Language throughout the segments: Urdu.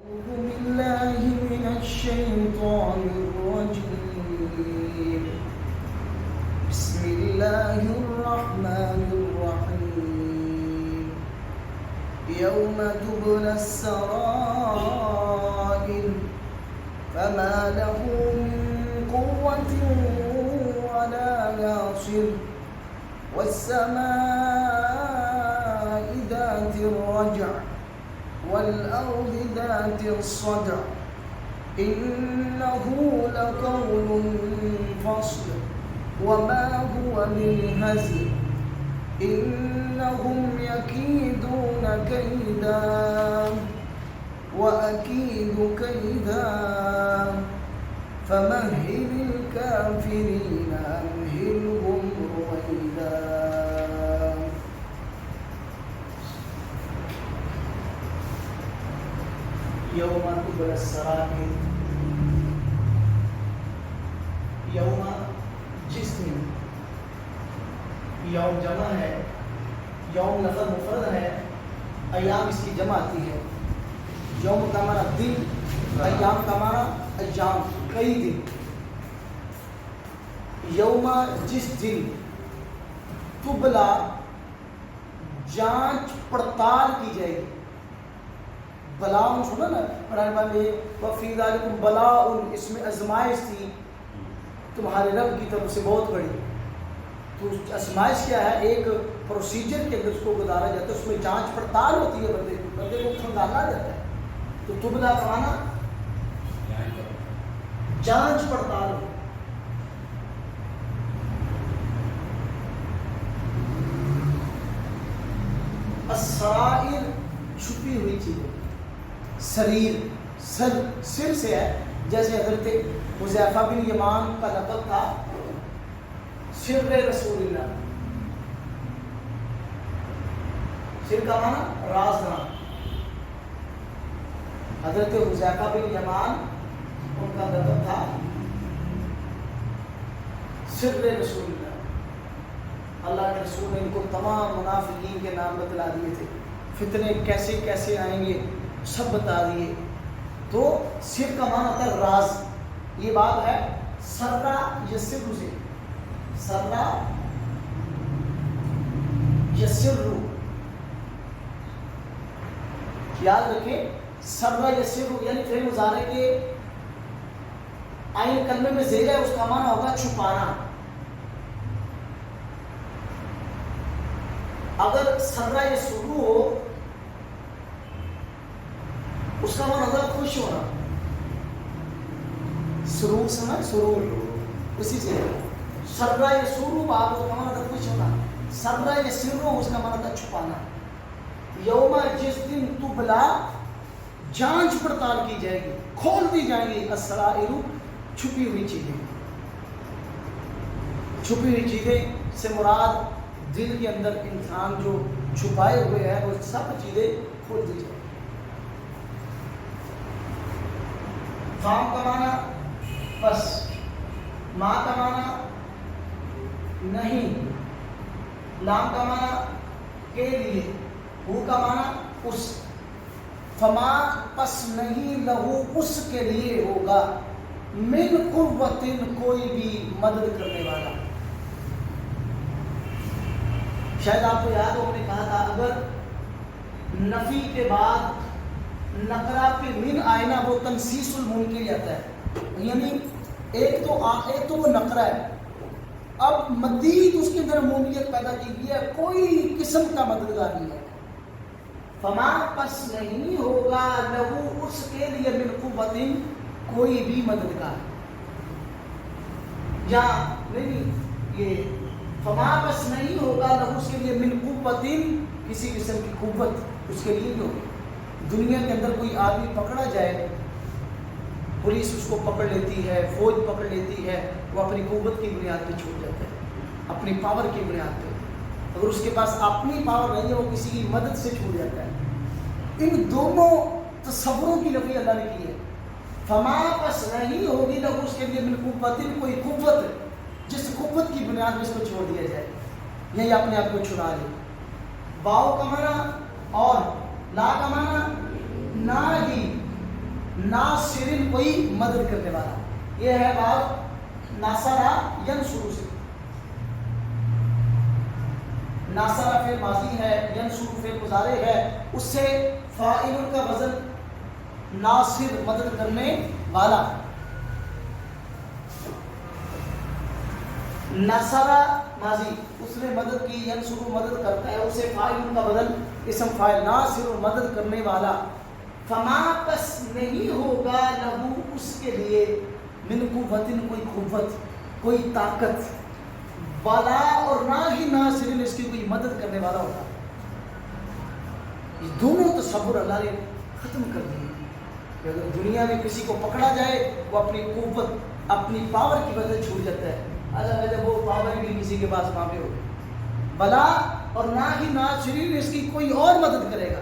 أعوذ بالله من الشيطان الرجيم. بسم الله الرحمن الرحيم. يوم تبلى السرائر فما له من قوة ولا ناصر والسماء ذات الرجع والأرض ذات الصدع إنه لقول فصل وما هو بالهزل إنهم يكيدون كيدا وأكيد كيدا فمهل الكافرين أمهلهم رويدا. یوم تبلی السرائر، یوم جس دن، یوم جمع ہے، یوم لفظ مفرد ہے، ایام اس کی جمع آتی ہے. یوم کا معنی دن، ایام کا معنی ایام، کئی دن. یوم جس دن تبلا جانچ پڑتال کی جائے گی. بلاؤن سنا نا قرآن میں وفی ذالکم بلاؤن، اس میں آزمائش تھی تمہارے رب کی طرف سے بہت بڑی. تو آزمائش کیا ہے؟ ایک پروسیجر کے اندر اس کو گزارا جاتا ہے، اس میں جانچ پڑتال ہوتی ہے، بندے کو کھنگالا جاتا ہے. تو تبلا کا معنی جانچ پڑتال ہو. السرائر چھپی ہوئی چیزیں، سریر سر سے ہے. جیسے حضرت حذیفہ بن یمان کا لقب تھا سر رسول اللہ. سر کا معنی رازدان. حضرت حذیفہ بن یمان ان کا لقب تھا سر رسول اللہ. اللہ کے رسول نے ان کو تمام منافقین کے نام بتلا دیے تھے، فتنے کیسے کیسے آئیں گے سب بتا دیے. تو سر کا معنی ہوتا ہے راز. یہ بات ہے سرا یسر سے، سرا یسر، یاد رکھیں سرا یسر یعنی فعل مضارع کے عین کلمے میں زیر ہے، اس کا معنی ہوگا چھپانا. اگر سرا یسر ہو اس کا معنی ہوگا خوش ہونا. سرور سمجھ، سرور اسی سے سرا یسر بات اس کا معنی ہوتا خوش ہونا. سرا یسر اس کا معنی ہوتا چھپانا. یوم جس دن تبلا جانچ پڑتال کی جائے گی، کھول دی جائیں گی السرائر چھپی ہوئی چیزیں. چھپی ہوئی چیزیں سے مراد دل کے اندر انسان جو چھپائے ہوئے ہیں وہ سب چیزیں کھول دی جائیں. فام کا معنی بس، ماں کا معنی نہیں، لام کا معنی کے لیے، ہو کا معنی اس. فما پس نہیں لہو اس کے لیے ہوگا من قوت کوئی بھی مدد کرنے والا. شاید آپ کو یاد ہو ہم نے کہا تھا اگر نفی کے بعد نقرہ پہ من آئے نا وہ تنسیس المنکر جاتا ہے. یعنی ایک تو وہ نقرہ ہے، اب مزید اس کے اندر عمومیت پیدا کی گئی ہے، کوئی قسم کا مددگار نہیں ہے. فما پس نہیں ہوگا لہو اس کے لیے من قوت کوئی بھی مددگار. یا نہیں یہ فما پس نہیں ہوگا لہو اس کے لیے من قوت کسی قسم کی قوت اس کے لیے نہیں ہوگی. دنیا کے اندر کوئی آدمی پکڑا جائے، پولیس اس کو پکڑ لیتی ہے، فوج پکڑ لیتی ہے، وہ اپنی قوت کی بنیاد پہ چھوٹ جاتا ہے، اپنی پاور کی بنیاد پہ. اگر اس کے پاس اپنی پاور نہیں ہے وہ کسی کی مدد سے چھوٹ جاتا ہے. ان دونوں تصوروں کی نفی اللہ نے کی ہے. فما پس نہیں ہوگی لہو اس کے لیے من قوت کوئی قوت جس قوت کی بنیاد پہ اس کو چھوڑ دیا جائے، یہی اپنے آپ کو چھڑا لے. واؤ کا معنی اور لا کا معنی نہ ہی ناصرن کوئی مدد کرنے والا. یہ ہے باب ناصرہ ینصر سے. ناصرہ فعل ماضی ہے، ینصر فعل مضارع ہے، اس سے فاعل کا وزن ناصر مدد کرنے والا. نصرہ ماضی اس نے مدد کی، ینصر مدد کرتا ہے، اسے فاعل کا بدل اسم فاعل، ناصر مدد کرنے والا. فما پس نہیں ہوگا لہو اس کے لیے من قوت کوئی قوت، کوئی طاقت، والا اور نہ ہی ناصر اس کی کوئی مدد کرنے والا ہوگا. یہ دونوں تصور اللہ نے ختم کر دیے کہ اگر دنیا میں کسی کو پکڑا جائے وہ اپنی قوت اپنی پاور کی وجہ سے چھوٹ جاتا ہے. جب وہ پاور بھی کسی کے پاس وہاں پہ ہو، بلا اور نہ ہی ناصرین اس کی کوئی اور مدد کرے گا.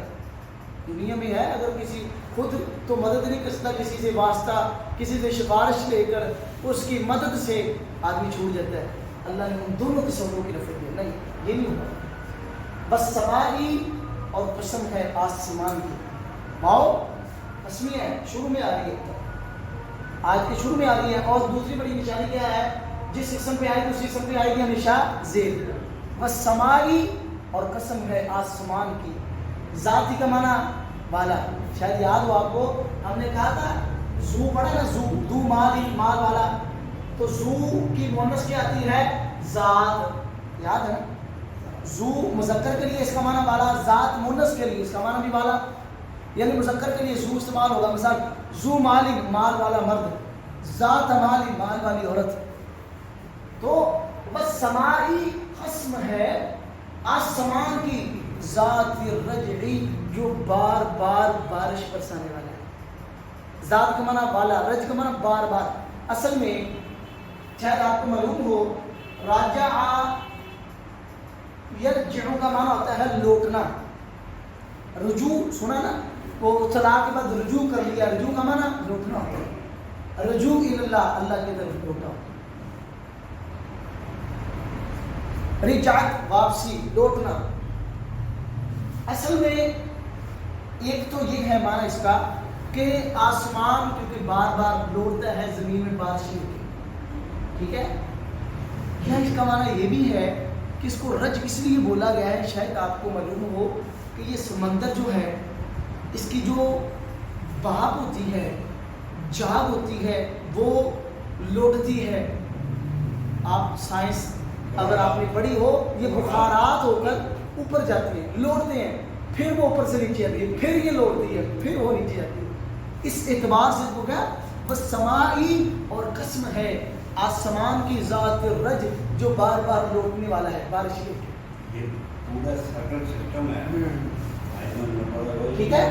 دنیا میں ہے اگر کسی خود تو مدد نہیں کر سکتا، کسی سے واسطہ، کسی سے سفارش لے کر اس کی مدد سے آدمی چھوٹ جاتا ہے. اللہ نے ان دونوں تصوروں کی نفرت دی. نہیں، یہ نہیں ہوگا. بس سمائی اور قسم ہے آسمان کی. ماؤ قسمی ہے، شروع میں آ رہی ہے، آج کے شروع میں آ رہی ہے. اور دوسری بڑی نشانی کیا ہے؟ جس قسم پہ آئے گی اسی قسم پہ آئے گی ہمیشہ زیر. بس سمائی اور قسم ہے آسمان کی. ذاتی کا معنی والا. شاید یاد ہو آپ کو، ہم نے کہا تھا زو پڑھا نا، زو دو مالی مال والا. تو زو کی مؤنث کیا آتی ہے؟ ذات. یاد ہے نا؟ زو مذکر کے لیے اس کا معنی والا، ذات مؤنث کے لیے اس کا معنی بھی والا. یعنی مذکر کے لیے زو استعمال ہوگا. مثال زو مالی مال والا مرد، ذات مالی مال والی عورت. تو بس سمائی قسم ہے آسمان کی، ذات رجعی جو بار بار بارش برسانے والا ہے. ذات کا معنی والا، رج کا معنی بار بار. اصل میں شاید آپ کو معلوم ہو، راجع یرجع کا معنی ہوتا ہے لوٹنا. رجوع سنا نا، وہ طلاق کے بعد رجوع کر لیا، رجوع کا معنی لوٹنا ہوتا ہے. رجوع اللہ، اللہ کی طرف لوٹا. رجعت واپسی، لوٹنا. اصل میں ایک تو یہ ہے معنی اس کا کہ آسمان کیونکہ بار بار لوٹتا ہے زمین میں بارشیں ہوتی، ٹھیک ہے. یا اس کا معنی یہ بھی ہے کہ اس کو رج اس لیے بولا گیا ہے، شاید آپ کو معلوم ہو کہ یہ سمندر جو ہے اس کی جو بھاپ ہوتی ہے، جھاگ ہوتی ہے، وہ لوٹتی ہے. آپ سائنس اگر آپ نے پڑھی ہو، یہ بخارات ہو کر اوپر جاتی ہیں، لوٹتے ہیں، پھر وہ اوپر سے نیچے آتی ہے، پھر یہ لوٹتی ہے، پھر وہ نیچے آتی ہے. اس اعتبار سے ہو گیا بس سمائی اور قسم ہے آسمان کی ذات رج جو بار بار لوٹنے والا ہے بارش کے. یہ پورا سرکل سسٹم ہے، ٹھیک ہے.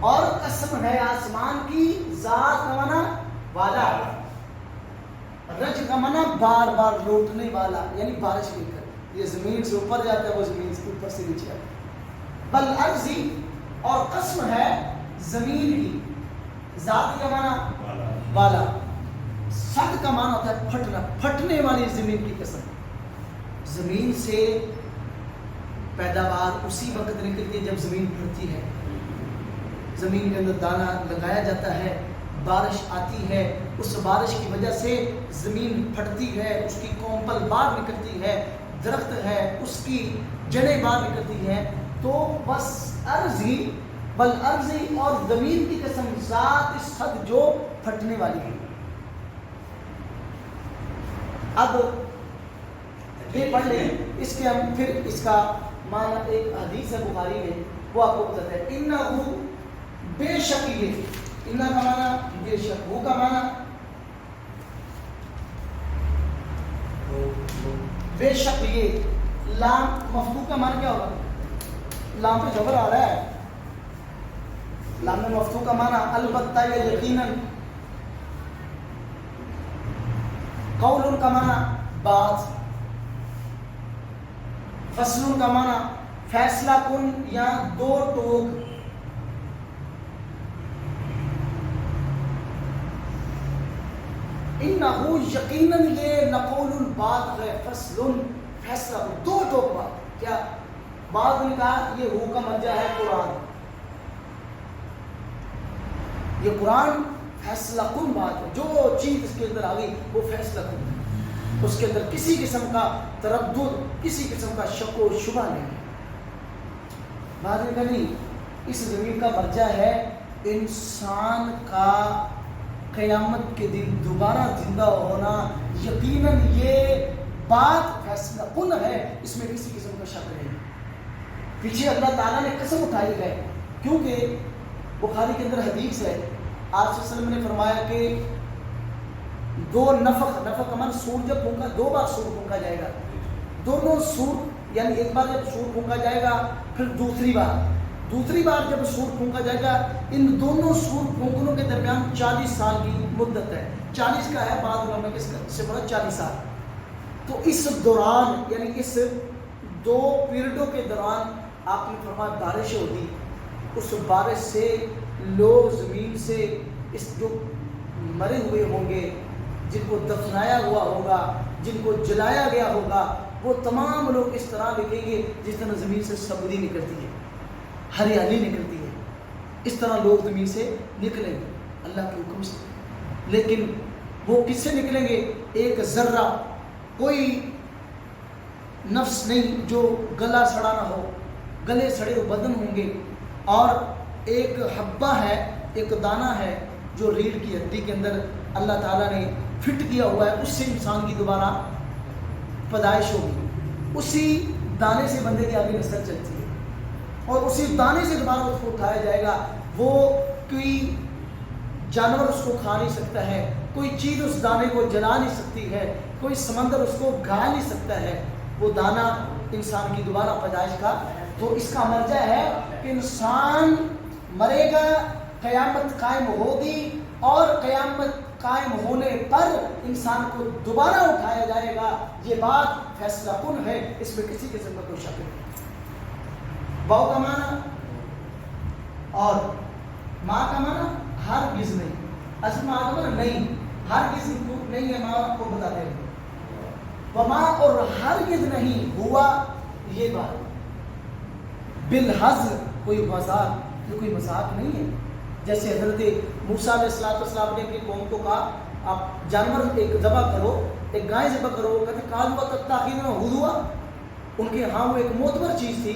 اور قسم ہے آسمان کی ذات کا معنی والا، رج کا معنی بار بار لوٹنے والا، یعنی بارش لے کر یہ زمین سے اوپر جاتا ہے، وہ زمین سے اوپر سے نیچے آتا ہے. بل ارضی اور قسم ہے زمین کی. ذات کا معنی والا، صد کا معنی ہوتا ہے پھٹنا، پھٹنے والی زمین کی قسم. زمین سے پیداوار اسی وقت نکلتی ہے جب زمین پھٹتی ہے. زمین کے اندر دانہ لگایا جاتا ہے، بارش آتی ہے، اس بارش کی وجہ سے زمین پھٹتی ہے، اس کی کومپل باہر نکلتی ہے، درخت ہے اس کی جڑیں باہر نکلتی ہیں. تو بس ارضی، بل ارضی اور زمین کی قسم، ذات صد جو پھٹنے والی ہے. اب یہ پڑھ لیں، اس کے ہم پھر اس کا معنی ایک حدیث ہے بخاری میں، وہ آپ کو بتاتا ہے. انہو بے شک یہ، انہ کا معنی بے شک، وہ کا معنی بے شک یہ. لام مفتوح کا معنی کیا ہوگا؟ لام پہ جبر آ رہا ہے. لام مفتوح کا معنی البتہ یا یقیناً. قول کا معنی بات. فصل کا معنی فیصلہ کن یا دو ٹوک. انہو یقیناً یہ نقول بات ہے، فصل فیصلہ دو ٹوک بات. کیا بعد نے کہا یہ ہو کا مرجع ہے قرآن، یہ قرآن فیصلہ کن بات ہے. جو چیز اس کے اندر آ گئی وہ فیصلہ کن ہے. اس کے اندر کسی قسم کا تردد, کسی قسم کا شک و شبہ نہیں ہے. بات یہ نہیں, اس زمین کا مرجع ہے انسان کا قیامت کے دن دوبارہ زندہ ہونا. یقیناً یہ بات فیصلہ کن ہے, اس میں کسی قسم کا شک نہیں. پیچھے اللہ تعالیٰ نے قسم اٹھائی ہے, کیونکہ بخاری کے اندر حدیث ہے, آپ صلی اللہ علیہ وسلم نے فرمایا کہ دو نفخ امن سور جب پھونکا, 2 بار سور پھونکا جائے گا. دونوں سور یعنی ایک بار جب سور پھونکا جائے گا, پھر دوسری بار جب سور پھونکا جائے گا. ان دونوں سور پھونکنوں کے درمیان 40 سال کی مدت ہے. 40 کا ہے, بعض علماء نے اس سے بڑا 40 سال. تو اس دوران یعنی اس 2 پیریڈوں کے دوران آپ نے فرمایا بارشیں ہوتی. اس بارش سے لوگ زمین سے اس جو مرے ہوئے ہوں گے, جن کو دفنایا ہوا ہوگا, جن کو جلایا گیا ہوگا, وہ تمام لوگ اس طرح دکھیں گے جس طرح زمین سے سبزی نکلتی ہے, ہریالی نکلتی ہے. اس طرح لوگ زمین سے نکلیں گے اللہ کے حکم سے. لیکن وہ کس سے نکلیں گے؟ ایک ذرہ, کوئی نفس نہیں جو گلا سڑا نہ ہو, گلے سڑے بدن ہوں گے. اور ایک حبہ ہے, ایک دانہ ہے جو ریڑھ کی ہڈی کے اندر اللہ تعالیٰ نے فٹ کیا ہوا ہے, اس سے انسان کی دوبارہ پیدائش ہوگی. اسی دانے سے بندے کی آگے نسل چلتی ہے, اور اسی دانے سے دوبارہ اس کو اٹھایا جائے گا. وہ کوئی جانور اس کو کھا نہیں سکتا ہے, کوئی چیز اس دانے کو جلا نہیں سکتی ہے, کوئی سمندر اس کو گھا نہیں سکتا ہے. وہ دانہ انسان کی دوبارہ پیدائش کا. تو اس کا مرجع ہے کہ انسان مرے گا, قیامت قائم ہوگی, اور قیامت قائم ہونے پر انسان کو دوبارہ اٹھایا جائے گا. یہ بات فیصلہ کن ہے, اس میں کسی قسم کا کوئی شک نہیں. باؤ کا معنی اور ماں کا معنی ہرگز نہیں. اصل ماں کا معنی نہیں, ہرگز نہیں ہے, ماں کو بتاتے ہیں. وما اور ہرگز نہیں ہوا, یہ بات بالحزر کوئی مذاق, یہ کوئی مذاق نہیں ہے. جیسے حضرت موسیٰ علیہ السلام نے اپنی قوم کو کہا آپ جانور ایک ذبح کرو, ایک گائے ذبح کرو. وہ کہتے کالوا تتاخذون ہزوا, ان کے ہاں وہ ایک معتبر چیز تھی,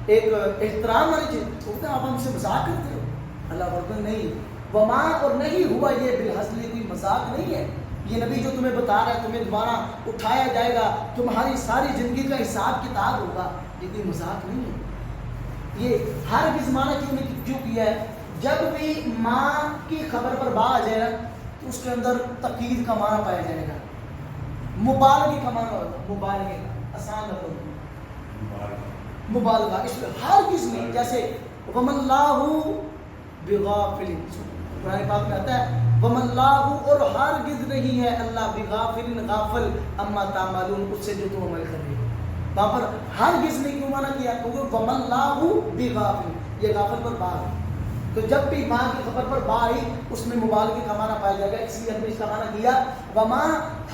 ایک احترام والی چیز. وہ کہتے آپ ہم سے مذاق کرتے ہو. اللہ فرماتا نہیں, وما اور نہیں ہوا, یہ بالحزر کوئی مذاق نہیں ہے. یہ نبی جو تمہیں بتا رہا ہے تمہیں دوبارہ اٹھایا جائے گا, تمہاری ساری زندگی کا حساب کتاب ہوگا, یہ کوئی مذاق نہیں ہے. یہ ہرگز معنی کیوں کیا ہے؟ جب بھی ماں کی خبر پر با آ جائے گا تو اس کے اندر تقید کا معنی پایا جائے گا, مبالغے کا معنی ہوتا ہے, مبالغے کا آسان لفظ مبالغہ. اس میں ہرگز نہیں, جیسے وَمَا اللَّهُ بِغَافِلٍ, قرآن پاک میں آتا ہے وَمَا اللَّهُ, اور ہرگز نہیں ہے اللہ بِغَافِلٍ غافل اما تعملون, اس سے جو تم عمل کر رہے ہو. وہاں پر ہرگز نہیں کیوں مانا کیا؟ کیونکہ وَمَا اللَّهُ بِغَافِلٍ, یہ غافل پر با ہے. تو جب بھی ماں کی خبر پر با آئی اس میں مبالغے کا معنی پایا جائے گا. اس لیے ہم نے اس کا معنی کیا وما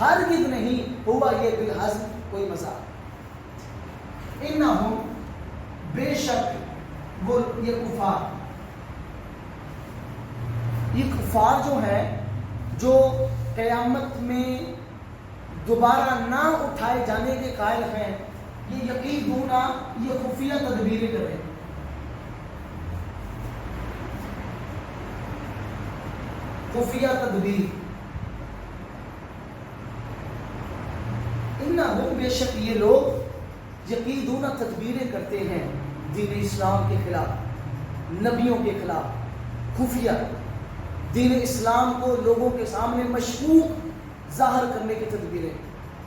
ہرگز نہیں ہوا, یہ بالحزم کوئی مذاق. انہم بے شک وہ یہ کفار جو ہیں جو قیامت میں دوبارہ نہ اٹھائے جانے کے قائل ہیں, یہ یقین ہونا, یہ خفیہ تدبیریں کر رہے ہیں. خفیہ تدبیر, انہم بے شک یہ لوگ یقیدون تدبیریں کرتے ہیں دین اسلام کے خلاف, نبیوں کے خلاف. خفیہ دین اسلام کو لوگوں کے سامنے مشکوک ظاہر کرنے کی تدبیریں.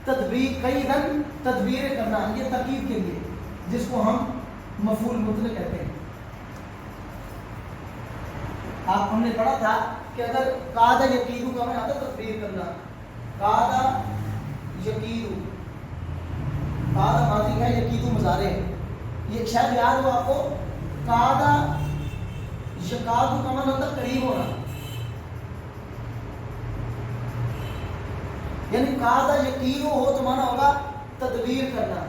تدبیر کئی رنگ تدبیریں کرنا, یہ ترکیب کے لیے, جس کو ہم مفعول مطلق کہتے ہیں. آپ ہم نے پڑھا تھا کہ اگر قاعدہ یقیدو کا معنی آتا تدبیر کرنا, قاعدہ یقیدو, قاعدہ ماضی ہے, یقیدو مضارع ہے. یہ شاید یاد ہو آپ کو, قاعدہ یقادو کا معنی ہوتا قریب ہونا, یعنی قاعدہ یقیدو ہو تو معنی ہوگا تدبیر کرنا,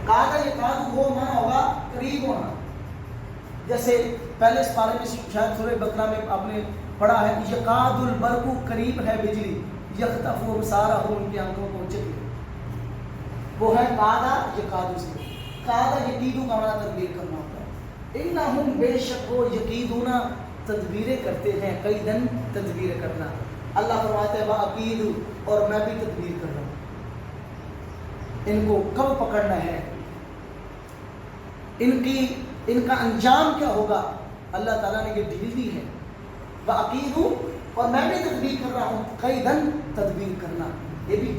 قاعدہ یقادو ہو معنی ہوگا قریب ہونا. جیسے پہلے اس پارے میں شاید سورہ بقرہ میں آپ نے پڑھا ہے یقاد البرق قریب ہے بجلی یخطف ابصارہم ان کی آنکھوں کو چکے وہ ہے قادہ یقاد سے قادہ یقیدو کا معنی تدبیر کرنا ہوتا ہے انہم بے شک وہ یقیدون تدبیریں کرتے ہیں قیدن تدبیر کرنا اللہ فرماتا ہے وعقیدو اور میں بھی تدبیر کر رہا ہوں ان کو کب پکڑنا ہے ان کا انجام کیا ہوگا اللہ تعالیٰ نے یہ ڈھیل دی ہے وعقیدو اور میں بھی تدبیر کر رہا ہوں قیدن تدبیر کرنا یہ بھی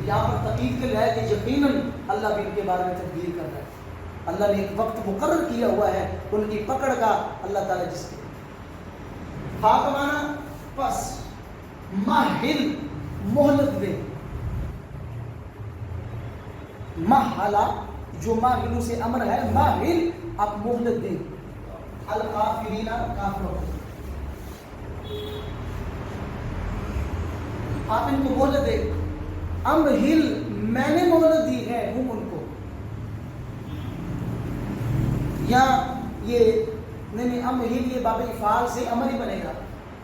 یہاں پر تقید کے لئے ہے کہ یقیناً اللہ بھی ان کے بارے میں تدبیر کر رہا ہے اللہ نے ایک وقت مقرر کیا ہوا ہے ان کی پکڑ کا اللہ تعالیٰ جس کے خاک مانا پس مہل مہلت دے محلہ جو ماہلوں سے امر ہے ماہل آپ مہلت دیں الکافرین کافروں آپ ان کو مہلت دیں امہل میں نے مہلت دی ہے ہم ان کو یا یہ نہیں امہل یہ باب افعال سے امر ہی بنے گا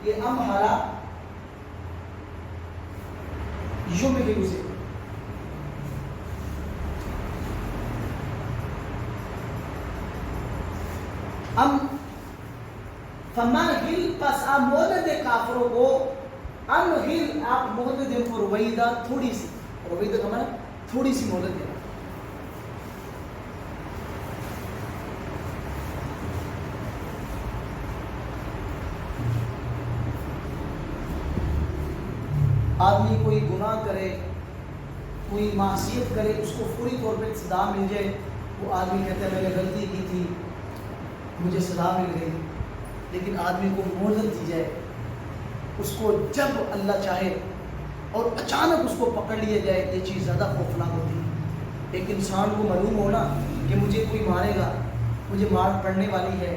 یہ امہلا یمہل سے فمہل پس آپ مہلت دے کافروں کو امہل آپ مہلت دے ان کو رویدہ تھوڑی سی رویدہ کا معنی تھوڑی سی مہلت دے آدمی کوئی گناہ کرے کوئی معصیت کرے اس کو فوری طور پہ سزا مل جائے وہ آدمی کہتا ہے میں نے غلطی کی تھی مجھے سزا مل گئی لیکن آدمی کو مہلت دی جائے اس کو جب اللہ چاہے اور اچانک اس کو پکڑ لیا جائے یہ چیز زیادہ خوفناک ہوتی ہے ایک انسان کو معلوم ہونا کہ مجھے کوئی مارے گا مجھے مار پڑنے والی ہے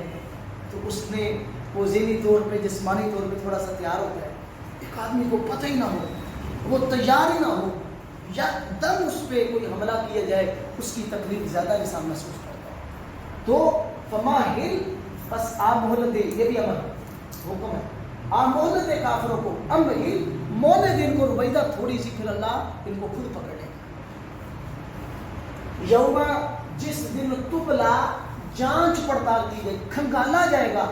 تو اس نے وہ ذہنی طور پہ جسمانی طور پہ تھوڑا سا تیار ہوتا ہے ایک آدمی کو پتہ ہی نہ ہو وہ تیار ہی نہ ہو یا دم اس پہ کوئی حملہ کیا جائے اس کی تکلیف زیادہ انسان محسوس کرتا ہے تو فمہل بس آپ مہلت دے یہ بھی امر حکم ہے آپ مہلت دے کافروں کو امہل مہلت ان کو رویدہ تھوڑی سی پھر اللہ ان کو خود پکڑے یوم جس دن تبلا جانچ پڑتال کی گئی کھنگالا جائے گا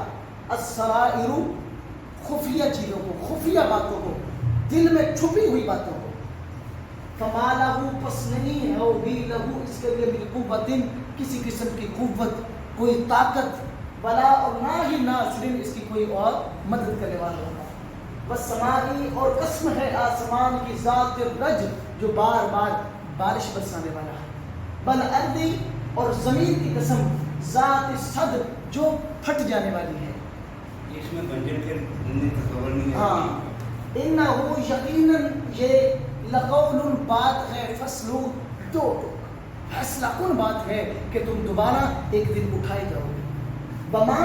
السرائر خفیہ چیزوں کو خفیہ باتوں کو دل میں چھپی ہوئی باتوں کو فما لہو پس نہیں ہے بھی لہو اس کے لیے بالقوت کسی قسم کی قوت کوئی طاقت ولا اور نہ ہی ناصرین اس کی کوئی اور مدد کرنے والا ہوگا والسماء اور قسم ہے آسمان کی ذات الرج جو بار بار بارش برسانے والا ہے والارض اور زمین کی قسم ذات الصدر جو پھٹ جانے والی ہے اس میں بجٹ کے تصور نہیں ہے ہاں انہو یقیناً یہ لقول بات ہے فصل دو فیصلہ کن بات ہے کہ تم دوبارہ ایک دن اٹھائے جاؤ گے وما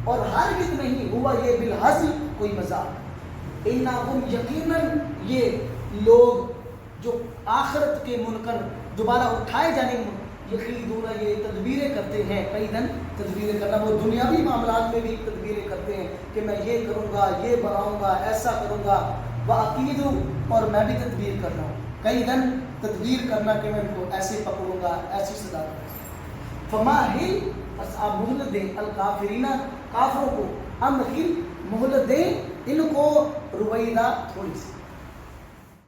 اور ہرگز نہیں ہوا یہ بالحزل کوئی مذاق انہم یقیناً یہ لوگ جو آخرت کے منکر دوبارہ اٹھائے جانے یقیدون یہ تدبیریں کرتے ہیں کئی دن تدبیریں کرنا وہ دنیاوی معاملات میں بھی تدبیریں کرتے ہیں کہ میں یہ کروں گا یہ بناؤں گا ایسا کروں گا وعقید اور میں بھی تدبیر کر رہا ہوں کئی دن تدبیر کرنا کہ میں ان کو ایسے پکڑوں گا ایسی سزا دوں گا فمہل بس آپ مہلت دیں الکافرین کافروں کو امہل مہلت دیں ان کو رویدہ تھوڑی سی